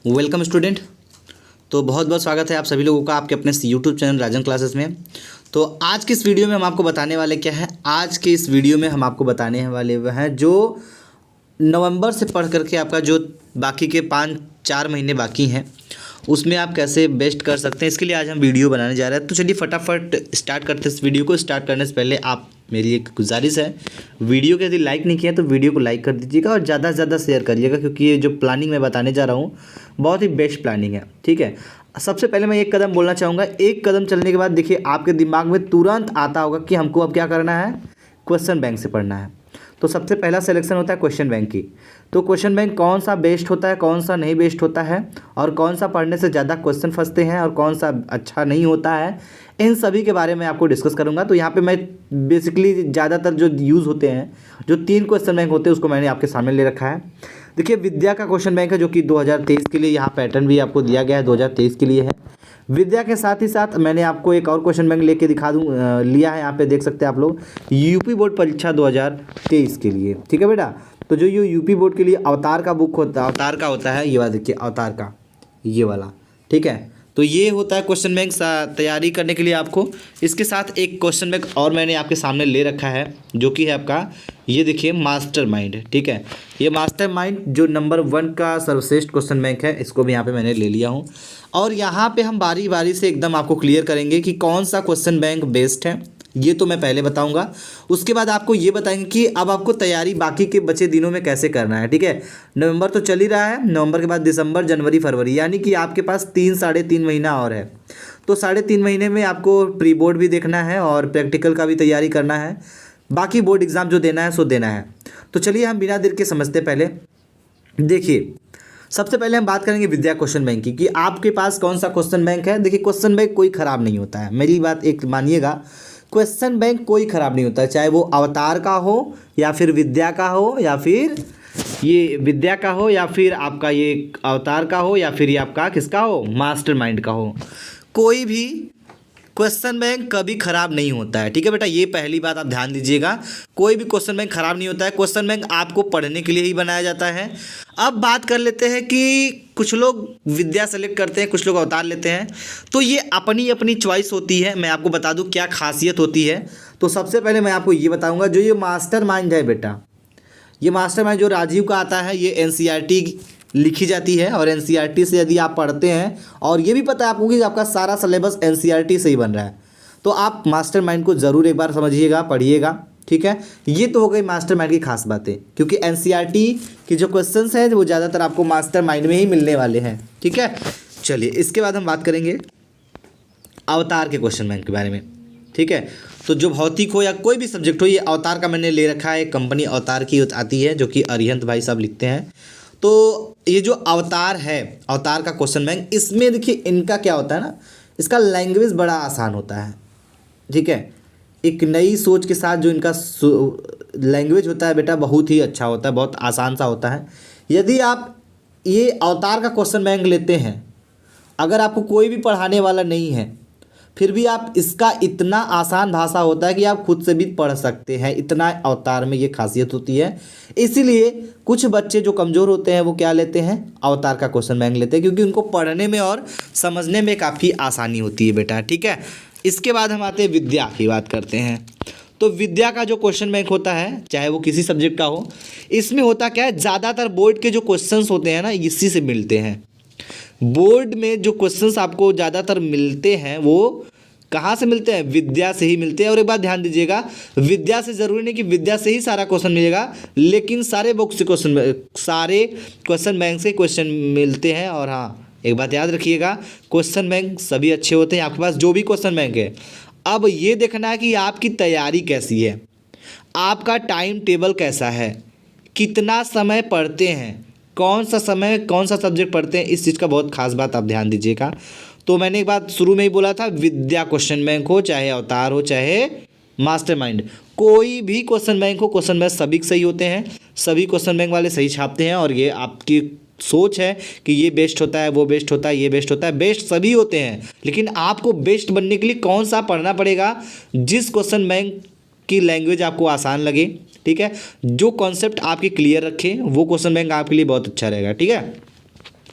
Welcome student. तो बहुत बहुत स्वागत है आप सभी लोगों का आपके अपने यूट्यूब चैनल राजन क्लासेस में। तो आज की इस वीडियो में हम आपको बताने वाले क्या है, आज के इस वीडियो में हम आपको बताने वाले वह हैं जो नवंबर से पढ़ करके आपका जो बाकी के 5-4 महीने बाकी हैं उसमें आप कैसे बेस्ट कर सकते हैं, इसके लिए आज हम वीडियो बनाने जा रहे हैं। तो चलिए फटाफट स्टार्ट करते हैं इस वीडियो को। स्टार्ट करने से पहले आप मेरी एक गुजारिश है, वीडियो को यदि लाइक नहीं किया तो वीडियो को लाइक कर दीजिएगा और ज़्यादा से ज़्यादा शेयर करिएगा, क्योंकि ये जो प्लानिंग मैं बताने जा रहा हूँ बहुत ही बेस्ट प्लानिंग है। ठीक है, सबसे पहले मैं एक कदम बोलना चाहूँगा। एक कदम चलने के बाद देखिए आपके दिमाग में तुरंत आता होगा कि हमको अब क्या करना है, क्वेश्चन बैंक से पढ़ना है। तो सबसे पहला सिलेक्शन होता है क्वेश्चन बैंक की। तो क्वेश्चन बैंक कौन सा बेस्ट होता है, कौन सा नहीं बेस्ट होता है, और कौन सा पढ़ने से ज़्यादा क्वेश्चन फंसते हैं और कौन सा अच्छा नहीं होता है, इन सभी के बारे में आपको डिस्कस करूंगा। तो यहाँ पे मैं बेसिकली ज़्यादातर जो यूज़ होते हैं, जो 3 क्वेश्चन बैंक होते हैं उसको मैंने आपके सामने ले रखा है। देखिए विद्या का क्वेश्चन बैंक है जो कि 2023 के लिए, यहाँ पैटर्न भी आपको दिया गया है 2023 के लिए है। विद्या के साथ ही साथ मैंने आपको एक और क्वेश्चन बैंक लेके दिखा दूँ लिया है, यहाँ पे देख सकते हैं आप लोग, यूपी बोर्ड परीक्षा 2023 के लिए। ठीक है बेटा, तो जो ये यूपी बोर्ड के लिए अवतार का बुक होता है, अवतार का होता है ये वाला, देखिए अवतार का ये वाला। ठीक है, तो ये होता है क्वेश्चन बैंक तैयारी करने के लिए आपको। इसके साथ एक क्वेश्चन बैंक और मैंने आपके सामने ले रखा है जो कि है आपका, ये देखिए मास्टर माइंड। ठीक है, ये मास्टर माइंड जो नंबर 1 का सर्वश्रेष्ठ क्वेश्चन बैंक है, इसको भी यहाँ पे मैंने ले लिया हूँ। और यहाँ पे हम बारी बारी से एकदम आपको क्लियर करेंगे कि कौन सा क्वेश्चन बैंक बेस्ट है, ये तो मैं पहले बताऊंगा। उसके बाद आपको ये बताएंगे कि अब आपको तैयारी बाकी के बचे दिनों में कैसे करना है। ठीक है, नवंबर तो चल ही रहा है, नवंबर के बाद दिसंबर, जनवरी, फरवरी, यानी कि आपके पास 3-3.5 महीना और है। तो 3.5 महीने में आपको प्री बोर्ड भी देखना है और प्रैक्टिकल का भी तैयारी करना है, बाकी बोर्ड एग्ज़ाम जो देना है सो देना है। तो चलिए हम बिना देर के समझते पहले। देखिए सबसे पहले हम बात करेंगे विद्या क्वेश्चन बैंक की, कि आपके पास कौन सा क्वेश्चन बैंक है। देखिए क्वेश्चन बैंक कोई ख़राब नहीं होता है, मेरी बात एक मानिएगा, क्वेश्चन बैंक कोई ख़राब नहीं होता है, चाहे वो अवतार का हो या फिर विद्या का हो या फिर ये विद्या का हो या फिर आपका ये अवतार का हो या फिर ये आपका किसका हो, मास्टर माइंड का हो, कोई भी क्वेश्चन बैंक कभी ख़राब नहीं होता है। ठीक है बेटा, ये पहली बात आप ध्यान दीजिएगा, कोई भी क्वेश्चन बैंक ख़राब नहीं होता है। क्वेश्चन बैंक आपको पढ़ने के लिए ही बनाया जाता है। अब बात कर लेते हैं कि कुछ लोग विद्या सेलेक्ट करते हैं, कुछ लोग अवतार लेते हैं, तो ये अपनी अपनी चॉइस होती है। मैं आपको बता दूं क्या खासियत होती है। तो सबसे पहले मैं आपको ये बताऊँगा, जो ये मास्टर माइंड है बेटा, ये मास्टर माइंड जो राजीव का आता है, ये NCERT लिखी जाती है और NCERT से यदि आप पढ़ते हैं, और ये भी पता है आपको कि आपका सारा सिलेबस NCERT से ही बन रहा है, तो आप मास्टर माइंड को ज़रूर एक बार समझिएगा, पढ़िएगा। ठीक है, ये तो हो गई मास्टर माइंड की खास बातें, क्योंकि NCERT की जो क्वेश्चंस हैं वो ज़्यादातर आपको मास्टर माइंड में ही मिलने वाले हैं। ठीक है, चलिए इसके बाद हम बात करेंगे अवतार के क्वेश्चन बैंक के बारे में। ठीक है, तो जो भौतिक हो या कोई भी सब्जेक्ट हो, ये अवतार का मैंने ले रखा है, कंपनी अवतार की आती है जो कि अरिहंत भाई साहब लिखते हैं। तो ये जो अवतार है, अवतार का क्वेश्चन बैंक, इसमें देखिए इनका क्या होता है ना, इसका लैंग्वेज बड़ा आसान होता है। ठीक है, एक नई सोच के साथ जो इनका लैंग्वेज होता है बेटा, बहुत ही अच्छा होता है, बहुत आसान सा होता है। यदि आप ये अवतार का क्वेश्चन बैंक लेते हैं, अगर आपको कोई भी पढ़ाने वाला नहीं है, फिर भी आप इसका इतना आसान भाषा होता है कि आप खुद से भी पढ़ सकते हैं, इतना अवतार में ये खासियत होती है। इसीलिए कुछ बच्चे जो कमज़ोर होते हैं वो क्या लेते हैं, अवतार का क्वेश्चन बैंक लेते हैं, क्योंकि उनको पढ़ने में और समझने में काफ़ी आसानी होती है बेटा। ठीक है, इसके बाद हम आते हैं विद्या की बात करते हैं। तो विद्या का जो क्वेश्चन बैंक होता है, चाहे वो किसी सब्जेक्ट का हो, इसमें होता क्या है, ज़्यादातर बोर्ड के जो क्वेश्चन होते हैं ना, इसी से मिलते हैं। बोर्ड में जो क्वेश्चंस आपको ज़्यादातर मिलते हैं वो कहाँ से मिलते हैं, विद्या से ही मिलते हैं। और एक बात ध्यान दीजिएगा, विद्या से ज़रूरी नहीं कि विद्या से ही सारा क्वेश्चन मिलेगा, लेकिन सारे बुक से क्वेश्चन, सारे क्वेश्चन बैंक से क्वेश्चन मिलते हैं। और हाँ, एक बात याद रखिएगा, क्वेश्चन बैंक सभी अच्छे होते हैं, आपके पास जो भी क्वेश्चन बैंक है। अब ये देखना है कि आपकी तैयारी कैसी है, आपका टाइम टेबल कैसा है, कितना समय पढ़ते हैं, कौन सा समय कौन सा सब्जेक्ट पढ़ते हैं, इस चीज़ का बहुत खास बात आप ध्यान दीजिएगा। तो मैंने एक बात शुरू में ही बोला था, विद्या क्वेश्चन बैंक हो, चाहे अवतार हो, चाहे मास्टर माइंड, कोई भी क्वेश्चन बैंक हो, क्वेश्चन बैंक सभी सही होते हैं, सभी क्वेश्चन बैंक वाले सही छापते हैं। और ये आपकी सोच है कि ये बेस्ट होता है, वो बेस्ट होता है, ये बेस्ट होता है, बेस्ट सभी होते हैं, लेकिन आपको बेस्ट बनने के लिए कौन सा पढ़ना पड़ेगा, जिस क्वेश्चन बैंक की लैंग्वेज आपको आसान लगे। ठीक है, जो कॉन्सेप्ट आपके क्लियर रखे, वो क्वेश्चन बैंक आपके लिए बहुत अच्छा रहेगा। ठीक है,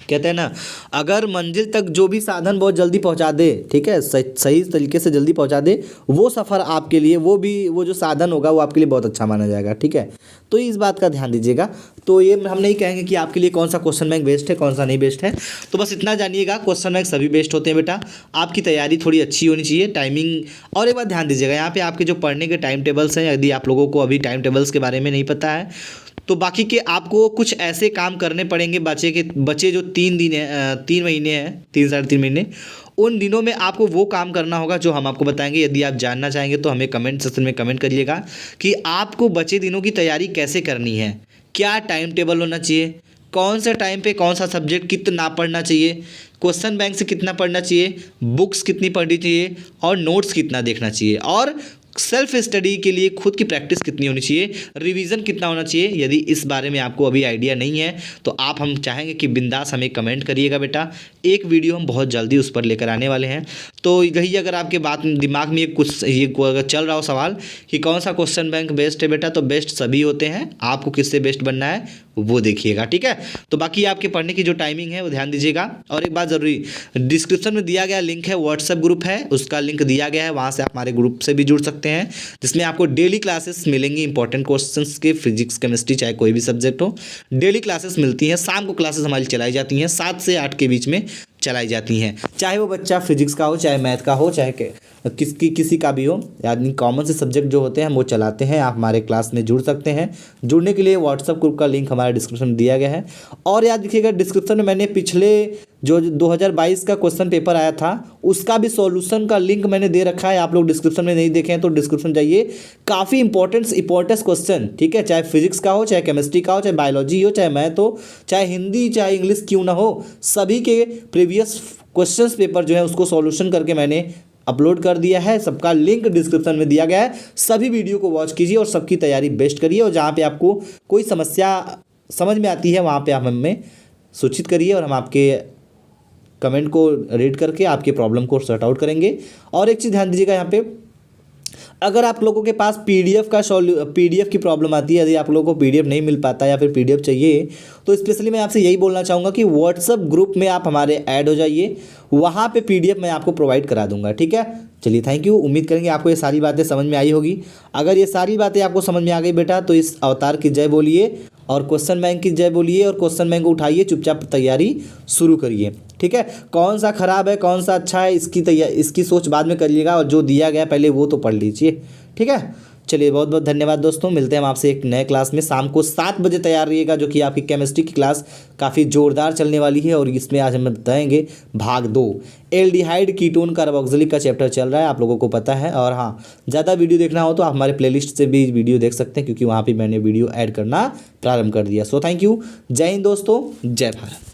कहते हैं ना, अगर मंजिल तक जो भी साधन बहुत जल्दी पहुंचा दे, ठीक है, सही तरीके से जल्दी पहुंचा दे, वो सफ़र आपके लिए, वो जो साधन होगा वो आपके लिए बहुत अच्छा माना जाएगा। ठीक है, तो इस बात का ध्यान दीजिएगा। तो ये हम नहीं कहेंगे कि आपके लिए कौन सा क्वेश्चन बैंक बेस्ट है, कौन सा नहीं बेस्ट है। तो बस इतना जानिएगा, क्वेश्चन बैंक सभी बेस्ट होते हैं बेटा। आपकी तैयारी थोड़ी अच्छी होनी चाहिए, टाइमिंग। और एक बात ध्यान दीजिएगा, यहाँ पे आपके जो पढ़ने के टाइम टेबल्स हैं, यदि आप लोगों को अभी टाइम टेबल्स के बारे में नहीं पता है, तो बाकी के आपको कुछ ऐसे काम करने पड़ेंगे। बचे जो 3 दिन है, 3 महीने हैं, 3 साढ़े 3 महीने, उन दिनों में आपको वो काम करना होगा जो हम आपको बताएंगे। यदि आप जानना चाहेंगे तो हमें कमेंट सेक्शन में कमेंट करिएगा कि आपको बचे दिनों की तैयारी कैसे करनी है, क्या टाइम टेबल होना चाहिए, कौन से टाइम पे कौन सा सब्जेक्ट कितना पढ़ना चाहिए, क्वेश्चन बैंक से कितना पढ़ना चाहिए, बुक्स कितनी पढ़नी चाहिए, और नोट्स कितना देखना चाहिए, और सेल्फ स्टडी के लिए खुद की प्रैक्टिस कितनी होनी चाहिए, रिवीजन कितना होना चाहिए। यदि इस बारे में आपको अभी आइडिया नहीं है तो आप, हम चाहेंगे कि बिंदास हमें कमेंट करिएगा बेटा। एक वीडियो हम बहुत जल्दी उस पर लेकर आने वाले हैं। तो यही अगर आपके बात दिमाग में ये अगर चल रहा हो सवाल कि कौन सा क्वेश्चन बैंक बेस्ट है बेटा, तो बेस्ट सभी होते हैं, आपको किससे बेस्ट बनना है वो देखिएगा। ठीक है, तो बाकी आपके पढ़ने की जो टाइमिंग है वो ध्यान दीजिएगा। और एक बात ज़रूरी, डिस्क्रिप्शन में दिया गया लिंक है, व्हाट्सएप ग्रुप है, उसका लिंक दिया गया है, वहाँ से आप हमारे ग्रुप से भी जुड़ सकते हैं, जिसमें आपको डेली क्लासेस मिलेंगी, इंपॉर्टेंट क्वेश्चंस के, फिजिक्स केमिस्ट्री चाहे कोई भी सब्जेक्ट हो, डेली क्लासेस मिलती हैं। शाम को क्लासेस हमारी चलाई जाती हैं, 7 से 8 के बीच में चलाई जाती हैं। चाहे वो बच्चा फिजिक्स का हो, चाहे मैथ का हो, चाहे किसी का भी हो, यानी कॉमन से सब्जेक्ट जो होते हैं हम वो चलाते हैं। आप हमारे क्लास में जुड़ सकते हैं। जुड़ने के लिए व्हाट्सएप ग्रुप का लिंक हमारे डिस्क्रिप्शन में दिया गया है। और याद रखिएगा, डिस्क्रिप्शन में मैंने पिछले जो 2022 का क्वेश्चन पेपर आया था उसका भी सॉल्यूशन का लिंक मैंने दे रखा है। आप लोग डिस्क्रिप्शन में नहीं देखे हैं तो डिस्क्रिप्शन जाइए, काफ़ी इंपॉर्टेंट क्वेश्चन, ठीक है, चाहे फिजिक्स का हो, चाहे केमिस्ट्री का हो, चाहे बायोलॉजी हो, चाहे मैथ हो, चाहे हिंदी, चाहे इंग्लिश क्यों ना हो, सभी के प्रीवियस क्वेश्चन पेपर जो है उसको सॉल्यूशन करके मैंने अपलोड कर दिया है। सबका लिंक डिस्क्रिप्शन में दिया गया है। सभी वीडियो को वॉच कीजिए और सबकी तैयारी बेस्ट करिए। और जहाँ पे आपको कोई समस्या समझ में आती है वहाँ पे आप हमें सूचित करिए और हम आपके कमेंट को रीड करके आपके प्रॉब्लम को सॉर्ट आउट करेंगे। और एक चीज़ ध्यान दीजिएगा, यहाँ पे अगर आप लोगों के पास पीडीएफ की प्रॉब्लम आती है, यदि आप लोगों को पीडीएफ नहीं मिल पाता या फिर पीडीएफ चाहिए, तो स्पेशली मैं आपसे यही बोलना चाहूँगा कि व्हाट्सएप ग्रुप में आप हमारे ऐड हो जाइए, वहाँ पे पीडीएफ मैं आपको प्रोवाइड करा दूंगा। ठीक है, चलिए, थैंक यू। उम्मीद करेंगे आपको ये सारी बातें समझ में आई होगी। अगर ये सारी बातें आपको समझ में आ गई बेटा, तो इस अवतार की जय बोलिए और क्वेश्चन बैंक की जय बोलिए, और क्वेश्चन बैंक को उठाइए, चुपचाप तैयारी शुरू करिए। ठीक है, कौन सा खराब है कौन सा अच्छा है इसकी सोच बाद में करिएगा, और जो दिया गया पहले वो तो पढ़ लीजिए। ठीक है, चलिए, बहुत बहुत धन्यवाद दोस्तों। मिलते हैं हम आपसे एक नए क्लास में। शाम को 7 बजे तैयार रहिएगा, जो कि आपकी केमिस्ट्री की क्लास काफ़ी ज़ोरदार चलने वाली है। और इसमें आज हम बताएंगे भाग 2, एल्डिहाइड कीटोन कार्बोक्सिलिक का चैप्टर चल रहा है, आप लोगों को पता है। और हाँ, ज़्यादा वीडियो देखना हो तो आप हमारे प्लेलिस्ट से भी वीडियो देख सकते हैं, क्योंकि वहाँ पर मैंने वीडियो ऐड करना प्रारंभ कर दिया। सो थैंक यू, जय हिंद दोस्तों, जय भारत।